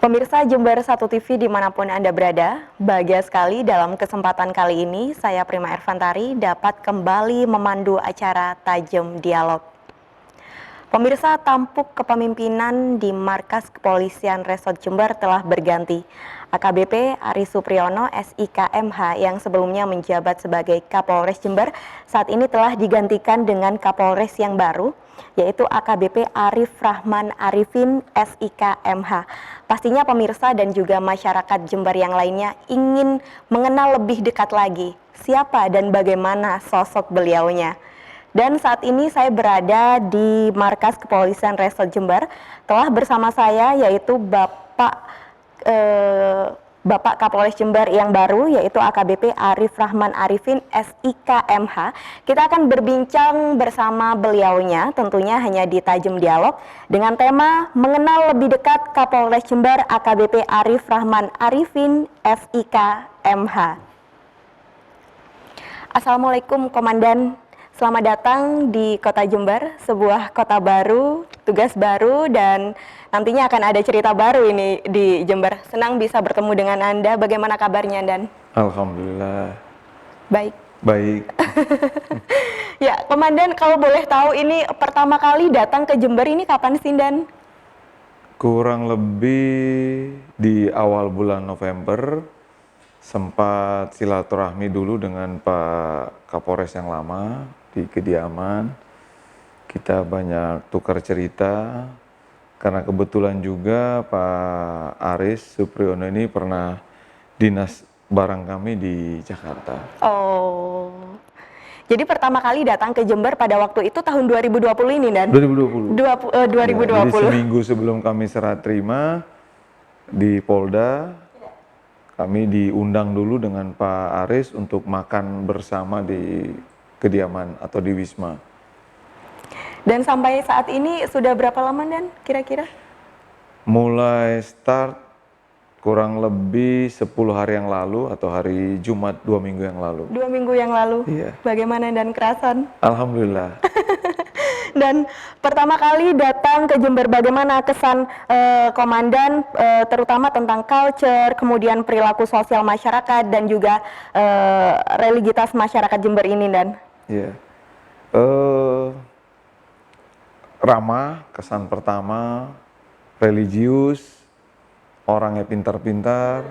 Pemirsa Jember 1 TV dimanapun Anda berada, bahagia sekali dalam kesempatan kali ini saya Prima Ervantari dapat kembali memandu acara Tajem Dialog. Pemirsa, tampuk kepemimpinan di Markas Kepolisian Resort Jember telah berganti. AKBP Aris Supriyono SIK-MH yang sebelumnya menjabat sebagai Kapolres Jember saat ini telah digantikan dengan Kapolres yang baru, yaitu AKBP Arif Rahman Arifin SIK-MH. Pastinya pemirsa dan juga masyarakat Jember yang lainnya ingin mengenal lebih dekat lagi siapa dan bagaimana sosok beliaunya. Dan saat ini saya berada di Markas Kepolisian Resort Jember, telah bersama saya yaitu Bapak Kapolres Jember yang baru, yaitu AKBP Arif Rahman Arifin SIK-MH. Kita akan berbincang bersama beliaunya, tentunya hanya di Tajem Dialog, dengan tema mengenal lebih dekat Kapolres Jember AKBP Arif Rahman Arifin SIK-MH. Assalamualaikum Komandan. Selamat datang di Kota Jember, sebuah kota baru, tugas baru, dan nantinya akan ada cerita baru ini di Jember. Senang bisa bertemu dengan Anda. Bagaimana kabarnya, Dan? Alhamdulillah. Baik. Baik. Ya, Komandan, kalau boleh tahu ini pertama kali datang ke Jember ini kapan sih, Dan? Kurang lebih di awal bulan November, sempat silaturahmi dulu dengan Pak Kapolres yang lama di kediaman. Kita banyak tukar cerita, karena kebetulan juga Pak Aris Supriyono ini pernah dinas bareng kami di Jakarta. Oh, jadi pertama kali datang ke Jember pada waktu itu tahun 2020 ini, Dan? 2020. 2020. Ya, jadi seminggu sebelum kami serah terima di Polda, kami diundang dulu dengan Pak Aris untuk makan bersama di kediaman atau di Wisma. Dan sampai saat ini sudah berapa lama, Dan, kira-kira? Mulai start kurang lebih 10 hari yang lalu atau hari Jumat 2 minggu yang lalu. 2 minggu yang lalu? Iya. Bagaimana, Dan, kerasan? Alhamdulillah. Dan pertama kali datang ke Jember, bagaimana kesan Komandan, terutama tentang culture, kemudian perilaku sosial masyarakat, dan juga religitas masyarakat Jember ini, Dan? Iya. Ramah, kesan pertama, religius, orangnya pintar-pintar,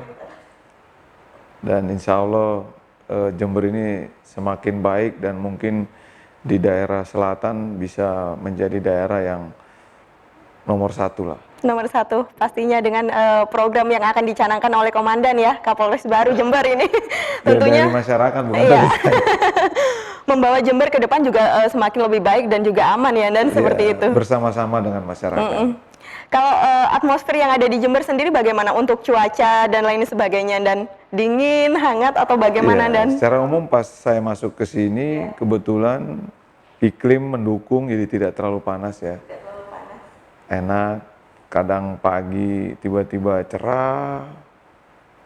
dan insya Allah Jember ini semakin baik dan mungkin di daerah selatan bisa menjadi daerah yang nomor 1 lah. Nomor 1, pastinya dengan program yang akan dicanangkan oleh Komandan ya, Kapolres baru Jember ini. Tentunya dari masyarakat, bukan iya. dari saya. Membawa Jember ke depan juga semakin lebih baik dan juga aman ya, Dan, seperti itu. Bersama-sama dengan masyarakat. Kalau atmosfer yang ada di Jember sendiri bagaimana untuk cuaca dan lain sebagainya, Dan? Dingin, hangat, atau bagaimana, Dan? Secara umum pas saya masuk ke sini, kebetulan iklim mendukung, jadi tidak terlalu panas ya. Enak, kadang pagi tiba-tiba cerah,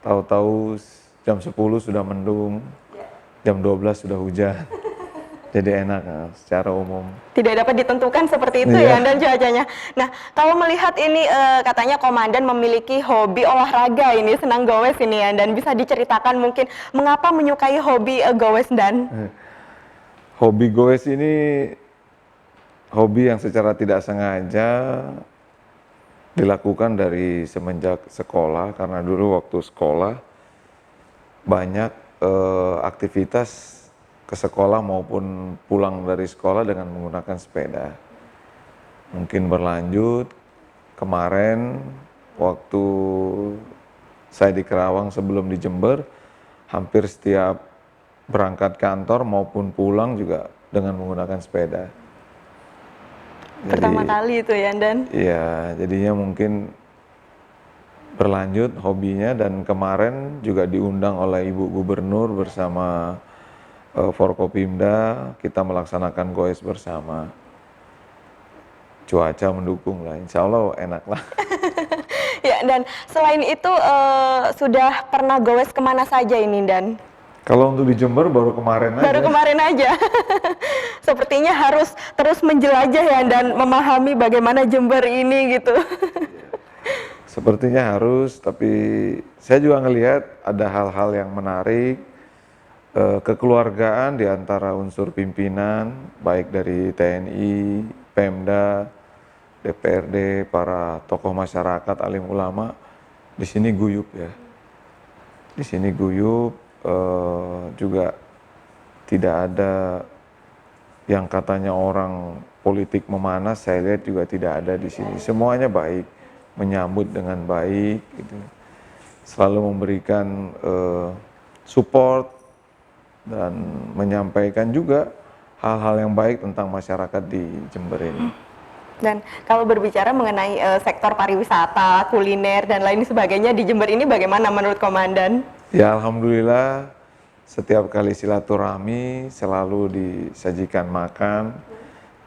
tahu-tahu jam 10 sudah mendung, jam 12 sudah hujan. Jadi enak secara umum. Tidak dapat ditentukan seperti itu ya, Dan, cuacanya. Nah, kalau melihat ini katanya Komandan memiliki hobi olahraga ini, senang gowes ini ya, dan bisa diceritakan mungkin mengapa menyukai hobi gowes, Dan? Hobi gowes ini hobi yang secara tidak sengaja dilakukan dari semenjak sekolah, karena dulu waktu sekolah banyak aktivitas ke sekolah maupun pulang dari sekolah dengan menggunakan sepeda. Mungkin berlanjut, kemarin waktu saya di Kerawang sebelum di Jember, hampir setiap berangkat kantor maupun pulang juga dengan menggunakan sepeda. Pertama kali itu ya, Dan? Iya, jadinya mungkin berlanjut hobinya, dan kemarin juga diundang oleh Ibu Gubernur bersama Forkopimda, kita melaksanakan goes bersama. Cuaca mendukung lah, insya Allah enak lah. Ya, dan selain itu sudah pernah goes kemana saja ini, Dan? Kalau untuk di Jember baru kemarin aja. Baru kemarin aja. Sepertinya harus terus menjelajah ya, dan memahami bagaimana Jember ini gitu. Sepertinya harus, tapi saya juga ngelihat ada hal-hal yang menarik, kekeluargaan di antara unsur pimpinan, baik dari TNI, Pemda, DPRD, para tokoh masyarakat, alim ulama, di sini guyup ya. Di sini guyup, juga tidak ada yang katanya orang politik memanas, saya lihat juga tidak ada di sini. Semuanya baik, menyambut dengan baik, gitu. Selalu memberikan support dan menyampaikan juga hal-hal yang baik tentang masyarakat di Jember ini. Dan kalau berbicara mengenai sektor pariwisata, kuliner, dan lain sebagainya di Jember ini bagaimana menurut Komandan? Ya alhamdulillah setiap kali silaturahmi selalu disajikan makan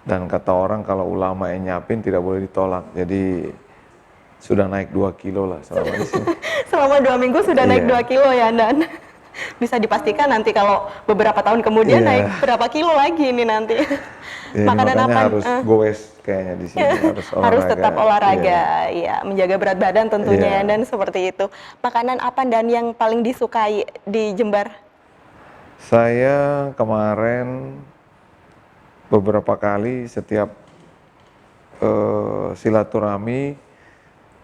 dan kata orang kalau ulama yang nyapin tidak boleh ditolak. Jadi sudah naik 2 kilo lah selama di sini. Selama 2 minggu sudah naik Iya. 2 kilo ya, Dan? Bisa dipastikan nanti kalau beberapa tahun kemudian naik Iya. berapa kilo lagi ini nanti? Ini Makanan makanya apa? harus goes kayaknya di sini, harus Harus olahraga. tetap Iya. olahraga, ya, menjaga berat badan tentunya ya, Iya. dan seperti itu. Makanan apa dan yang paling disukai di Jember? Saya kemarin beberapa kali setiap silaturahmi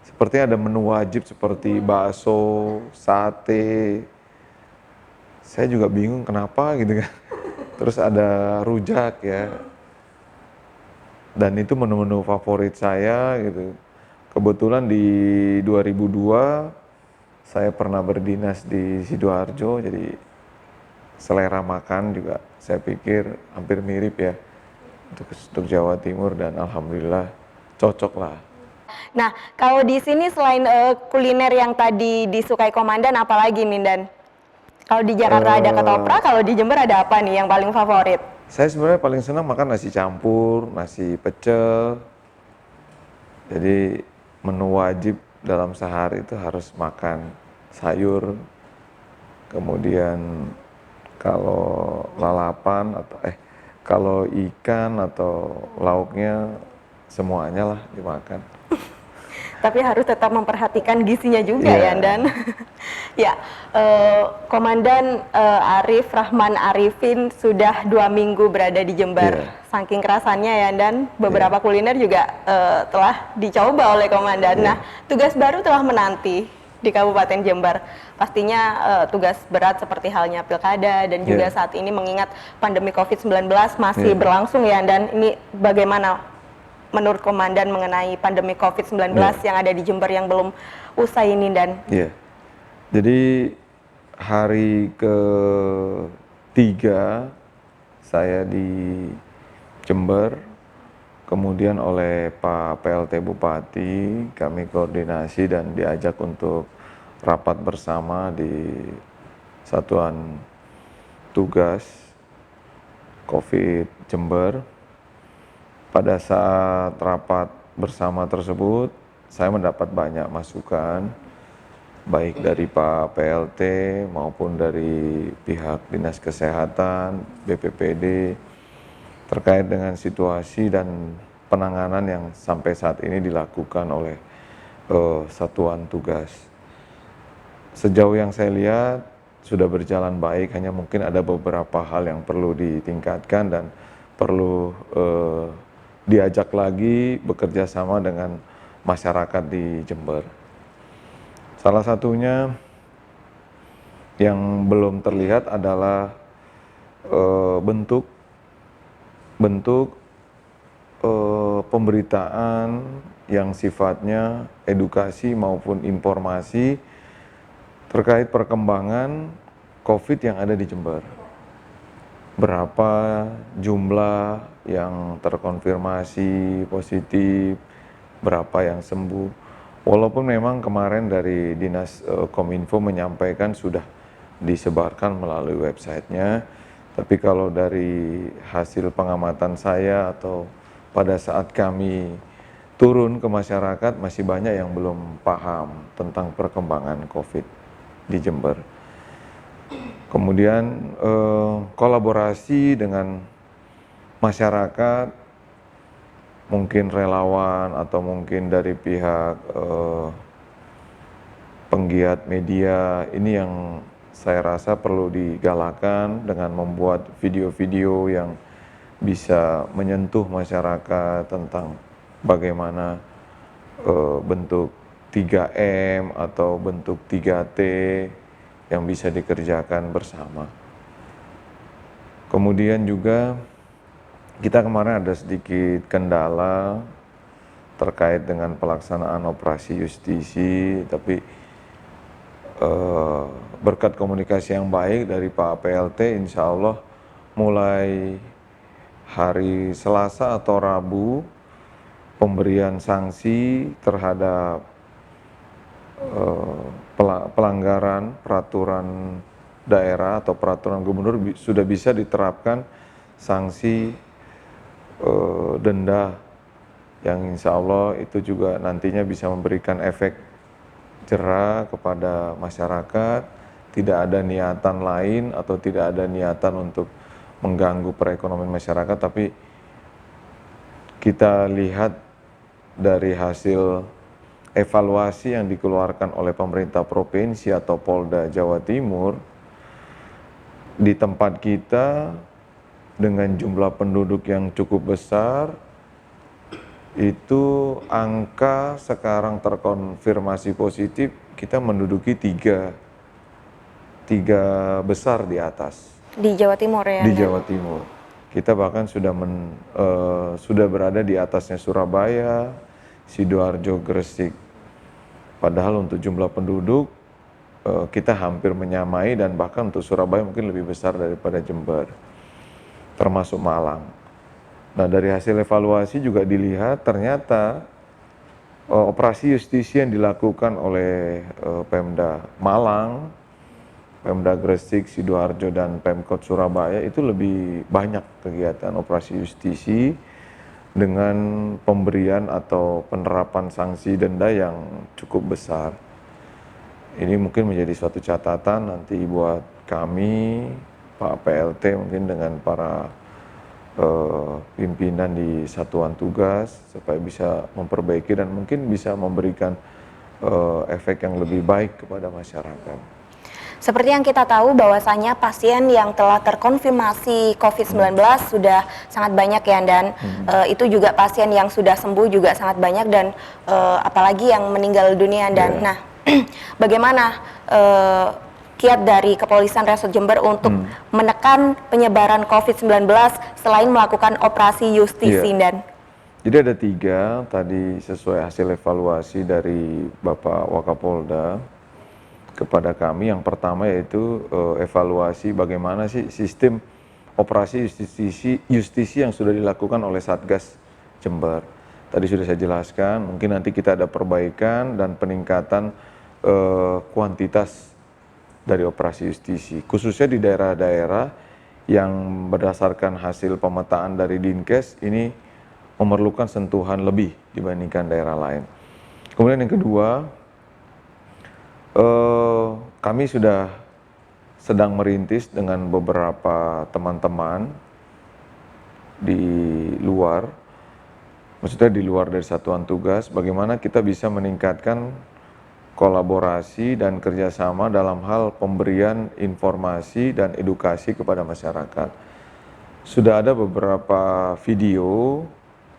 seperti ada menu wajib seperti bakso, sate. Saya juga bingung kenapa gitu kan. Terus ada rujak ya. Dan itu menu-menu favorit saya gitu. Kebetulan di 2002 saya pernah berdinas di Sidoarjo, jadi selera makan juga saya pikir hampir mirip ya untuk Jawa Timur dan alhamdulillah cocok lah. Nah, kalau di sini selain kuliner yang tadi disukai Komandan, apalagi nih, Dan? Kalau di Jakarta ada Eh, ketoprak, kalau di Jember ada apa nih yang paling favorit? saya sebenarnya paling senang makan nasi campur, nasi pecel. Jadi menu wajib dalam sehari itu harus makan sayur. Kemudian kalau lalapan atau kalau ikan atau lauknya semuanya lah dimakan. Tapi harus tetap memperhatikan gizinya juga ya, Iya, Dan. Ya, Komandan Arif Rahman Arifin sudah 2 minggu berada di Jember. iya, Saking kerasannya ya, Dan, beberapa iya, kuliner juga telah dicoba oleh Komandan. iya, Nah, tugas baru telah menanti di Kabupaten Jember. Pastinya tugas berat seperti halnya pilkada dan juga iya, saat ini mengingat pandemi COVID-19 masih iya, berlangsung ya, Dan ini bagaimana menurut Komandan mengenai pandemi COVID-19 iya, yang ada di Jember yang belum usai ini, Dan? iya. Jadi hari ketiga saya di Jember, kemudian oleh Pak PLT Bupati kami koordinasi dan diajak untuk rapat bersama di Satuan Tugas COVID Jember. Pada saat rapat bersama tersebut, saya mendapat banyak masukan, baik dari Pak PLT maupun dari pihak Dinas Kesehatan, BPPD, terkait dengan situasi dan penanganan yang sampai saat ini dilakukan oleh Satuan Tugas. Sejauh yang saya lihat sudah berjalan baik, hanya mungkin ada beberapa hal yang perlu ditingkatkan dan perlu diajak lagi bekerja sama dengan masyarakat di Jember. Salah satunya yang belum terlihat adalah bentuk pemberitaan yang sifatnya edukasi maupun informasi terkait perkembangan COVID yang ada di Jember. Berapa jumlah yang terkonfirmasi positif, berapa yang sembuh. Walaupun memang kemarin dari Dinas Kominfo menyampaikan sudah disebarkan melalui websitenya, tapi kalau dari hasil pengamatan saya atau pada saat kami turun ke masyarakat masih banyak yang belum paham tentang perkembangan COVID di Jember. Kemudian kolaborasi dengan masyarakat, mungkin relawan atau mungkin dari pihak penggiat media ini yang saya rasa perlu digalakan dengan membuat video-video yang bisa menyentuh masyarakat tentang bagaimana bentuk 3M atau bentuk 3T yang bisa dikerjakan bersama. Kemudian juga kita kemarin ada sedikit kendala terkait dengan pelaksanaan operasi justisi, tapi berkat komunikasi yang baik dari Pak PLT, insya Allah mulai hari Selasa atau Rabu pemberian sanksi terhadap pelanggaran peraturan daerah atau peraturan gubernur sudah bisa diterapkan sanksi denda yang insya Allah itu juga nantinya bisa memberikan efek jera kepada masyarakat, tidak ada niatan lain atau tidak ada niatan untuk mengganggu perekonomian masyarakat, tapi kita lihat dari hasil evaluasi yang dikeluarkan oleh pemerintah provinsi atau Polda Jawa Timur, di tempat kita dengan jumlah penduduk yang cukup besar, itu angka sekarang terkonfirmasi positif kita menduduki tiga besar di atas. Di Jawa Timur ya? Di Jawa Timur. Kita bahkan sudah berada di atasnya Surabaya, Sidoarjo, Gresik. Padahal untuk jumlah penduduk kita hampir menyamai dan bahkan untuk Surabaya mungkin lebih besar daripada Jember, termasuk Malang. Nah, dari hasil evaluasi juga dilihat ternyata operasi justisi yang dilakukan oleh Pemda Malang, Pemda Gresik, Sidoarjo, dan Pemkot Surabaya itu lebih banyak kegiatan operasi justisi dengan pemberian atau penerapan sanksi denda yang cukup besar. Ini mungkin menjadi suatu catatan nanti buat kami, Pak PLT mungkin dengan para pimpinan di satuan tugas supaya bisa memperbaiki dan mungkin bisa memberikan efek yang lebih baik kepada masyarakat. Seperti yang kita tahu bahwasanya pasien yang telah terkonfirmasi COVID-19 sudah sangat banyak ya, dan itu juga pasien yang sudah sembuh juga sangat banyak, dan apalagi yang meninggal dunia. Dan nah, bagaimana kiat dari Kepolisian Resort Jember untuk menekan penyebaran COVID-19 selain melakukan operasi justisi? Dan jadi ada 3 tadi sesuai hasil evaluasi dari Bapak Wakapolda kepada kami. Yang pertama yaitu evaluasi bagaimana sih sistem operasi justisi yang sudah dilakukan oleh Satgas Jember. Tadi sudah saya jelaskan, mungkin nanti kita ada perbaikan dan peningkatan kuantitas dari operasi justisi, khususnya di daerah-daerah yang berdasarkan hasil pemetaan dari Dinkes ini memerlukan sentuhan lebih dibandingkan daerah lain. Kemudian yang kedua, kami sudah sedang merintis dengan beberapa teman-teman di luar, maksudnya di luar dari satuan tugas, bagaimana kita bisa meningkatkan kolaborasi dan kerjasama dalam hal pemberian informasi dan edukasi kepada masyarakat. Sudah ada beberapa video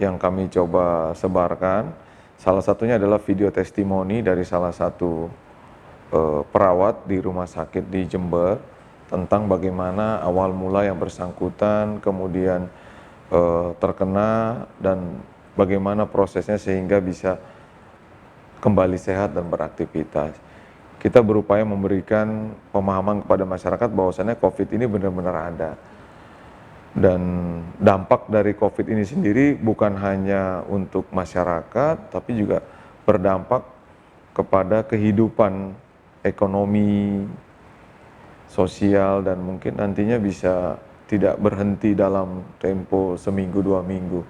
yang kami coba sebarkan. Salah satunya adalah video testimoni dari salah satu perawat di rumah sakit di Jember tentang bagaimana awal mula yang bersangkutan kemudian terkena dan bagaimana prosesnya sehingga bisa kembali sehat dan beraktivitas. Kita berupaya memberikan pemahaman kepada masyarakat bahwasannya COVID ini benar-benar ada. Dan dampak dari COVID ini sendiri bukan hanya untuk masyarakat, tapi juga berdampak kepada kehidupan ekonomi, sosial, dan mungkin nantinya bisa tidak berhenti dalam tempo seminggu 2 minggu.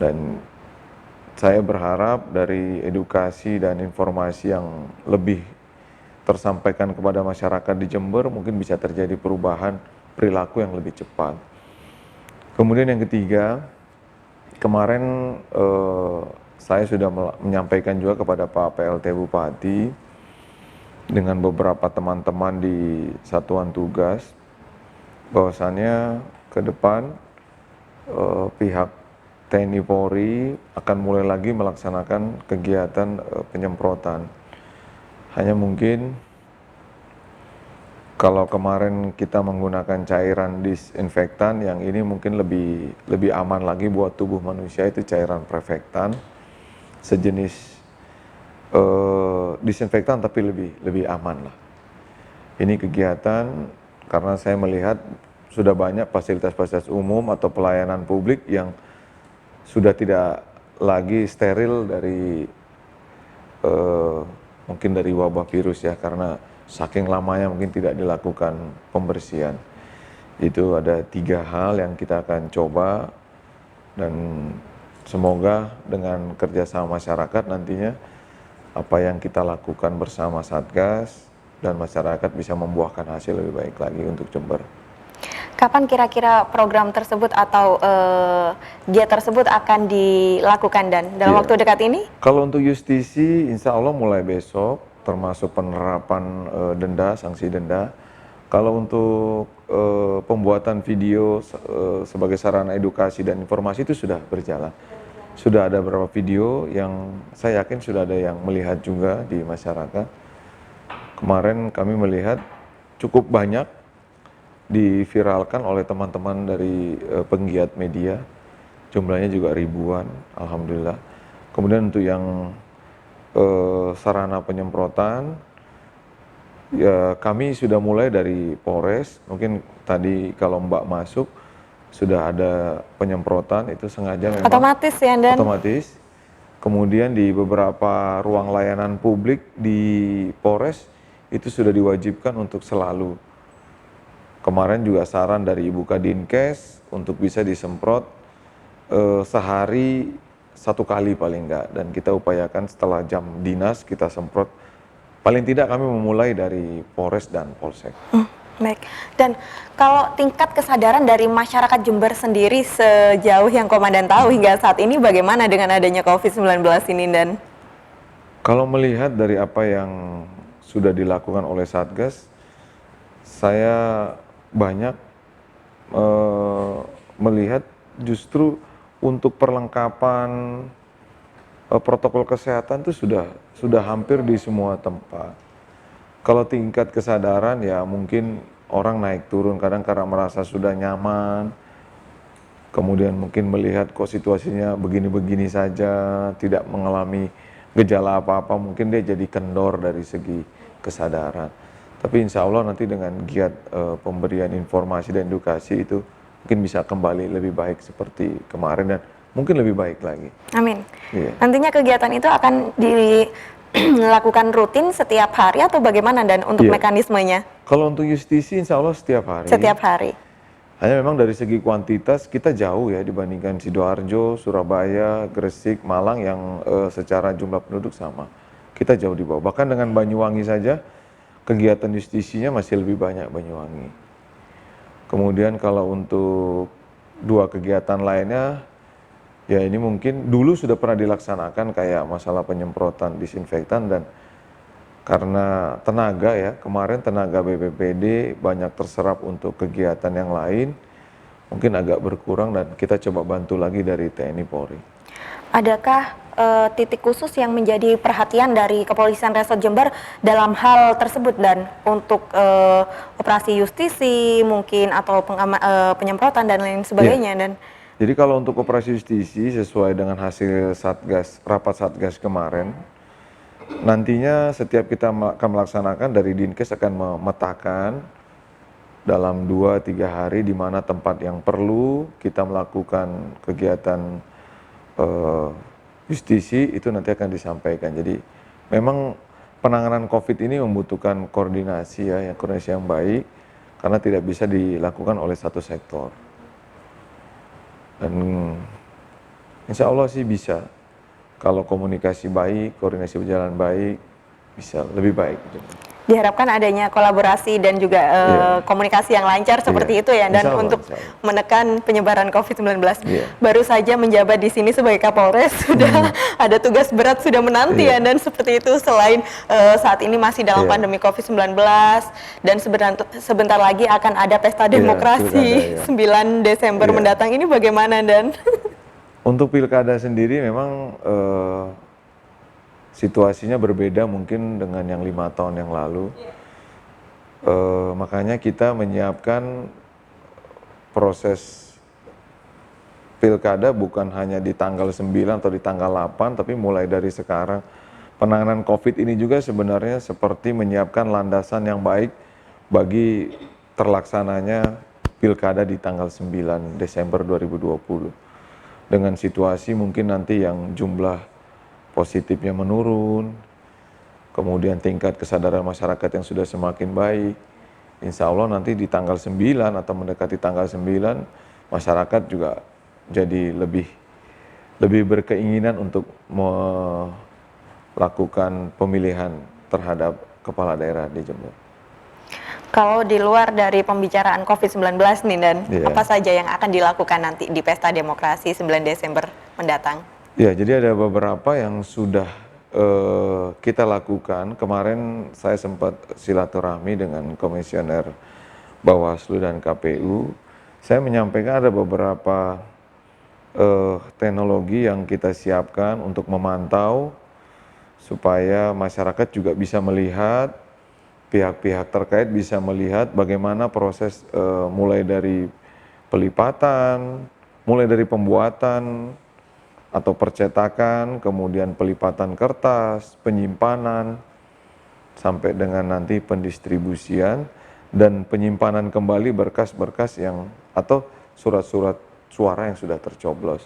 Dan saya berharap dari edukasi dan informasi yang lebih tersampaikan kepada masyarakat di Jember mungkin bisa terjadi perubahan perilaku yang lebih cepat. Kemudian yang ketiga, kemarin saya sudah menyampaikan juga kepada Pak PLT Bupati dengan beberapa teman-teman di satuan tugas, bahwasannya ke depan pihak TNI Polri akan mulai lagi melaksanakan kegiatan penyemprotan. Hanya mungkin kalau kemarin kita menggunakan cairan disinfektan, yang ini mungkin lebih aman lagi buat tubuh manusia, itu cairan prefektan, sejenis disinfektan tapi lebih aman lah. Ini kegiatan karena saya melihat sudah banyak fasilitas-fasilitas umum atau pelayanan publik yang sudah tidak lagi steril dari mungkin dari wabah virus ya, karena saking lamanya mungkin tidak dilakukan pembersihan. Itu ada 3 hal yang kita akan coba, dan semoga dengan kerjasama masyarakat nantinya apa yang kita lakukan bersama Satgas dan masyarakat bisa membuahkan hasil lebih baik lagi untuk Jember. Kapan kira-kira program tersebut atau giat tersebut akan dilakukan dan dalam Iya. waktu dekat ini? Kalau untuk justisi, insya Allah mulai besok, termasuk penerapan denda, sanksi denda. Kalau untuk pembuatan video sebagai sarana edukasi dan informasi itu sudah berjalan. Sudah ada beberapa video yang saya yakin sudah ada yang melihat juga di masyarakat. Kemarin kami melihat cukup banyak diviralkan oleh teman-teman dari penggiat media, jumlahnya juga ribuan, alhamdulillah. Kemudian untuk yang sarana penyemprotan, ya kami sudah mulai dari Polres, mungkin tadi kalau Mbak masuk sudah ada penyemprotan, itu sengaja memang Otomatis ya dan otomatis. Kemudian di beberapa ruang layanan publik di Polres itu sudah diwajibkan untuk selalu. Kemarin juga saran dari Ibu Kadinkes untuk bisa disemprot sehari 1 kali paling enggak, dan kita upayakan setelah jam dinas kita semprot. Paling tidak kami memulai dari Polres dan Polsek. baik. Dan kalau tingkat kesadaran dari masyarakat Jember sendiri sejauh yang Komandan tahu hingga saat ini bagaimana dengan adanya COVID-19 ini dan? Kalau melihat dari apa yang sudah dilakukan oleh Satgas, saya banyak melihat justru untuk perlengkapan protokol kesehatan itu sudah hampir di semua tempat. Kalau tingkat kesadaran ya mungkin orang naik turun, kadang karena merasa sudah nyaman, kemudian mungkin melihat kok situasinya begini-begini saja, tidak mengalami gejala apa-apa, mungkin dia jadi kendor dari segi kesadaran. Tapi insya Allah nanti dengan giat pemberian informasi dan edukasi itu mungkin bisa kembali lebih baik seperti kemarin dan mungkin lebih baik lagi. Amin. Iya. Nantinya kegiatan itu akan dilakukan rutin setiap hari atau bagaimana dan untuk Iya. mekanismenya? Kalau untuk justisi insya Allah setiap hari. Setiap hari. Hanya memang dari segi kuantitas kita jauh ya dibandingkan Sidoarjo, Surabaya, Gresik, Malang yang secara jumlah penduduk sama. Kita jauh di bawah. Bahkan dengan Banyuwangi saja kegiatan justisinya masih lebih banyak Banyuwangi. Kemudian kalau untuk 2 kegiatan lainnya, ya ini mungkin dulu sudah pernah dilaksanakan kayak masalah penyemprotan disinfektan, dan karena tenaga ya, kemarin tenaga BPPD banyak terserap untuk kegiatan yang lain, mungkin agak berkurang dan kita coba bantu lagi dari TNI Polri. Adakah titik khusus yang menjadi perhatian dari Kepolisian Resort Jember dalam hal tersebut dan untuk operasi justisi mungkin atau penyemprotan dan lain sebagainya dan? Jadi kalau untuk operasi justisi sesuai dengan hasil Satgas, rapat Satgas kemarin, nantinya setiap kita akan melaksanakan dari Dinkes akan memetakan dalam 2-3 hari di mana tempat yang perlu kita melakukan kegiatan justisi, itu nanti akan disampaikan. Jadi memang penanganan COVID ini membutuhkan koordinasi ya, koordinasi yang baik karena tidak bisa dilakukan oleh satu sektor. Dan insya Allah sih bisa. Kalau komunikasi baik, koordinasi berjalan baik, bisa lebih baik. Diharapkan adanya kolaborasi dan juga Iya, komunikasi yang lancar iya. seperti itu ya, dan Insya Allah, untuk insya Allah. menekan penyebaran COVID-19. Iya. Baru saja menjabat di sini sebagai Kapolres, sudah Hmm, ada tugas berat sudah menanti ya, iya, dan seperti itu selain saat ini masih dalam iya, pandemi COVID-19 dan sebentar lagi akan ada pesta iya, pilkada demokrasi ya. 9 Desember Iya. mendatang, ini bagaimana dan Untuk pilkada sendiri memang situasinya berbeda mungkin dengan yang 5 tahun yang lalu. Makanya kita menyiapkan proses pilkada bukan hanya di tanggal 9 atau di tanggal 8, tapi mulai dari sekarang. Penanganan COVID ini juga sebenarnya seperti menyiapkan landasan yang baik bagi terlaksananya pilkada di tanggal 9 Desember 2020. Dengan situasi mungkin nanti yang jumlah positifnya menurun, kemudian tingkat kesadaran masyarakat yang sudah semakin baik. Insya Allah nanti di tanggal 9 atau mendekati tanggal 9, masyarakat juga jadi lebih berkeinginan untuk melakukan pemilihan terhadap kepala daerah di Jember. kalau di luar dari pembicaraan COVID-19 nih, dan apa Iya. saja yang akan dilakukan nanti di Pesta Demokrasi 9 Desember mendatang? Ya, jadi ada beberapa yang sudah kita lakukan. Kemarin saya sempat silaturahmi dengan komisioner Bawaslu dan KPU. Saya menyampaikan ada beberapa teknologi yang kita siapkan untuk memantau supaya masyarakat juga bisa melihat, pihak-pihak terkait bisa melihat bagaimana proses mulai dari pelipatan, mulai dari pembuatan atau percetakan, kemudian pelipatan kertas, penyimpanan, sampai dengan nanti pendistribusian dan penyimpanan kembali berkas-berkas yang atau surat-surat suara yang sudah tercoblos.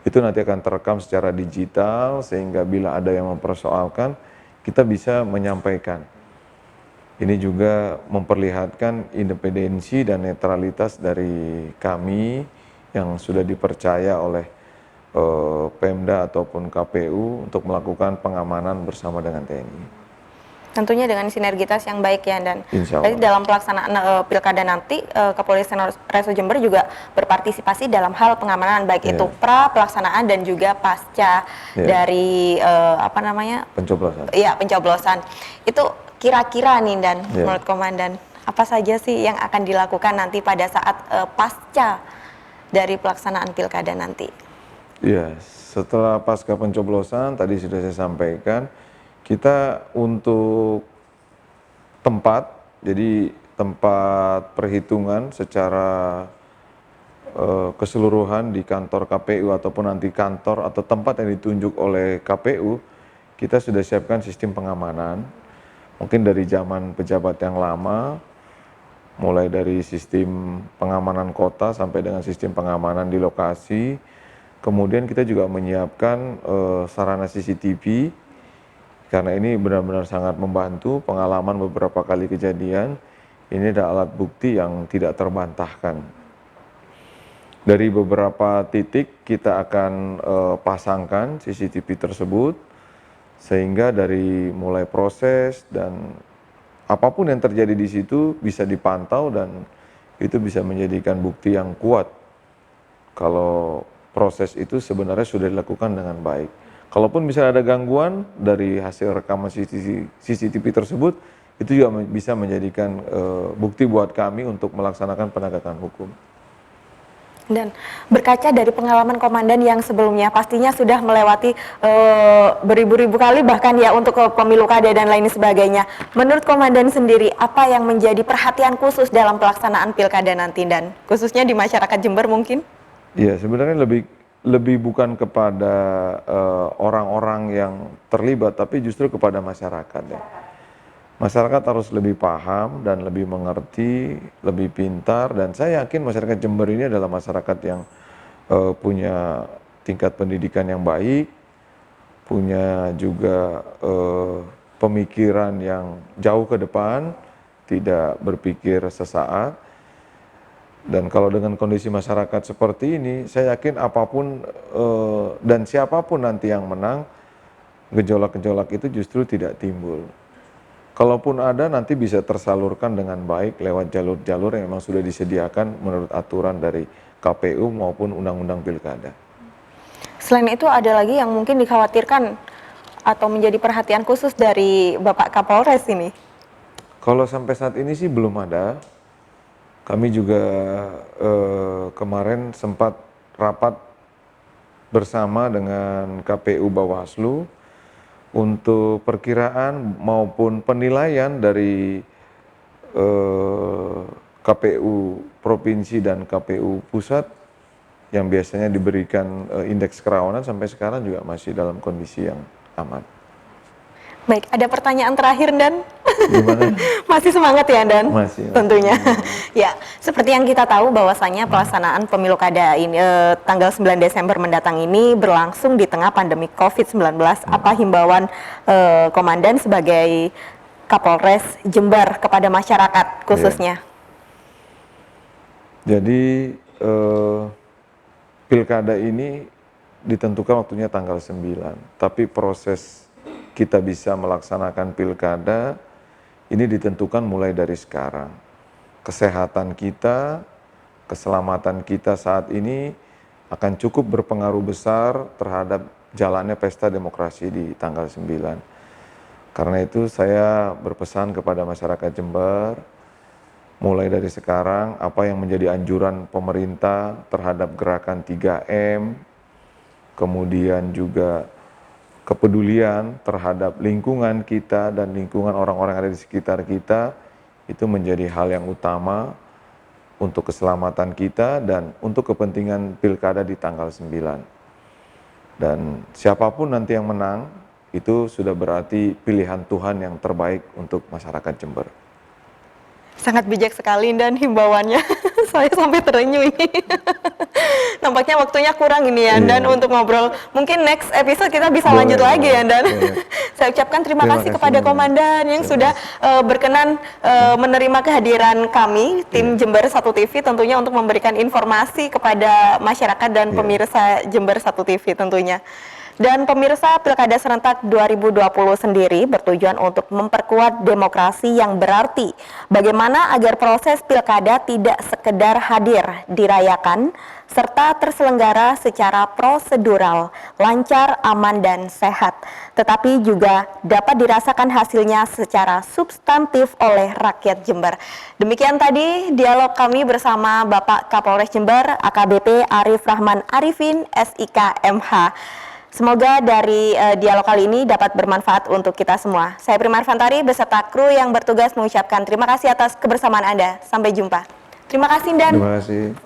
Itu nanti akan terekam secara digital sehingga bila ada yang mempersoalkan, kita bisa menyampaikan. Ini juga memperlihatkan independensi dan netralitas dari kami yang sudah dipercaya oleh Pemda ataupun KPU untuk melakukan pengamanan bersama dengan TNI. Tentunya dengan sinergitas yang baik ya, dan Insya berarti Allah. dalam pelaksanaan pilkada nanti Kepolisian Resor Jember juga berpartisipasi dalam hal pengamanan baik itu Iya, pra pelaksanaan dan juga pasca iya, dari apa namanya pencoblosan. ya pencoblosan. Itu kira-kira nih, dan Iya, menurut Komandan apa saja sih yang akan dilakukan nanti pada saat pasca dari pelaksanaan pilkada nanti? iya. Setelah pasca pencoblosan tadi sudah saya sampaikan, kita untuk tempat, jadi tempat perhitungan secara keseluruhan di kantor KPU ataupun nanti kantor atau tempat yang ditunjuk oleh KPU, kita sudah siapkan sistem pengamanan. Mungkin dari zaman pejabat yang lama, mulai dari sistem pengamanan kota sampai dengan sistem pengamanan di lokasi. Kemudian kita juga menyiapkan sarana CCTV, karena ini benar-benar sangat membantu. Pengalaman beberapa kali kejadian, ini ada alat bukti yang tidak terbantahkan. Dari beberapa titik kita akan pasangkan CCTV tersebut, sehingga dari mulai proses dan apapun yang terjadi di situ bisa dipantau dan itu bisa menjadikan bukti yang kuat kalau proses itu sebenarnya sudah dilakukan dengan baik. Kalaupun misalnya ada gangguan dari hasil rekaman CCTV tersebut, itu juga bisa menjadikan bukti buat kami untuk melaksanakan penegakan hukum. Dan berkaca dari pengalaman Komandan yang sebelumnya pastinya sudah melewati beribu-ribu kali bahkan ya untuk pemilu kada dan lain sebagainya. Menurut Komandan sendiri, apa yang menjadi perhatian khusus dalam pelaksanaan pilkada nanti, dan khususnya di masyarakat Jember mungkin? Iya, sebenarnya lebih bukan kepada orang-orang yang terlibat, tapi justru kepada masyarakat ya. Masyarakat harus lebih paham dan lebih mengerti, lebih pintar, dan saya yakin masyarakat Jember ini adalah masyarakat yang punya tingkat pendidikan yang baik, punya juga pemikiran yang jauh ke depan, tidak berpikir sesaat. Dan kalau dengan kondisi masyarakat seperti ini, saya yakin apapun dan siapapun nanti yang menang, gejolak-gejolak itu justru tidak timbul. Kalaupun ada nanti bisa tersalurkan dengan baik lewat jalur-jalur yang memang sudah disediakan menurut aturan dari KPU maupun Undang-Undang Pilkada. Selain itu ada lagi yang mungkin dikhawatirkan atau menjadi perhatian khusus dari Bapak Kapolres ini? Kalau sampai saat ini sih belum ada. Kami juga kemarin sempat rapat bersama dengan KPU Bawaslu untuk perkiraan maupun penilaian dari KPU Provinsi dan KPU Pusat yang biasanya diberikan indeks kerawanan sampai sekarang juga masih dalam kondisi yang aman. Baik, ada pertanyaan terakhir Dan. Gimana? Masih semangat ya Dan? Masih. Tentunya. Ya, seperti yang kita tahu bahwasanya pelaksanaan pemilu kada ini tanggal 9 Desember mendatang ini berlangsung di tengah pandemi COVID-19. Apa himbauan Komandan sebagai Kapolres Jember kepada masyarakat khususnya? Jadi pilkada ini ditentukan waktunya tanggal 9, tapi proses kita bisa melaksanakan pilkada ini ditentukan mulai dari sekarang. Kesehatan kita, keselamatan kita saat ini akan cukup berpengaruh besar terhadap jalannya pesta demokrasi di tanggal 9. Karena itu saya berpesan kepada masyarakat Jember, mulai dari sekarang apa yang menjadi anjuran pemerintah terhadap gerakan 3M, kemudian juga kepedulian terhadap lingkungan kita dan lingkungan orang-orang yang ada di sekitar kita, itu menjadi hal yang utama untuk keselamatan kita dan untuk kepentingan pilkada di tanggal 9. Dan siapapun nanti yang menang, itu sudah berarti pilihan Tuhan yang terbaik untuk masyarakat Jember. Sangat bijak sekali Dan himbauannya. Saya sampai terenyuh ini. Nampaknya waktunya kurang ini ya Dan untuk ngobrol. Mungkin next episode kita bisa lanjut lagi ya Dan. Saya ucapkan terima kasih kepada Komandan yang sudah berkenan menerima kehadiran kami tim Jember 1 TV tentunya untuk memberikan informasi kepada masyarakat dan pemirsa Jember 1 TV tentunya. Dan pemirsa, Pilkada Serentak 2020 sendiri bertujuan untuk memperkuat demokrasi yang berarti. Bagaimana agar proses pilkada tidak sekedar hadir, dirayakan, serta terselenggara secara prosedural, lancar, aman, dan sehat. Tetapi juga dapat dirasakan hasilnya secara substantif oleh rakyat Jember. Demikian tadi dialog kami bersama Bapak Kapolres Jember, AKBP Arif Rahman Arifin, SIK MH. Semoga dari dialog kali ini dapat bermanfaat untuk kita semua. Saya Prima Erfantari beserta kru yang bertugas mengucapkan terima kasih atas kebersamaan Anda. Sampai jumpa. Terima kasih Dan. Terima kasih.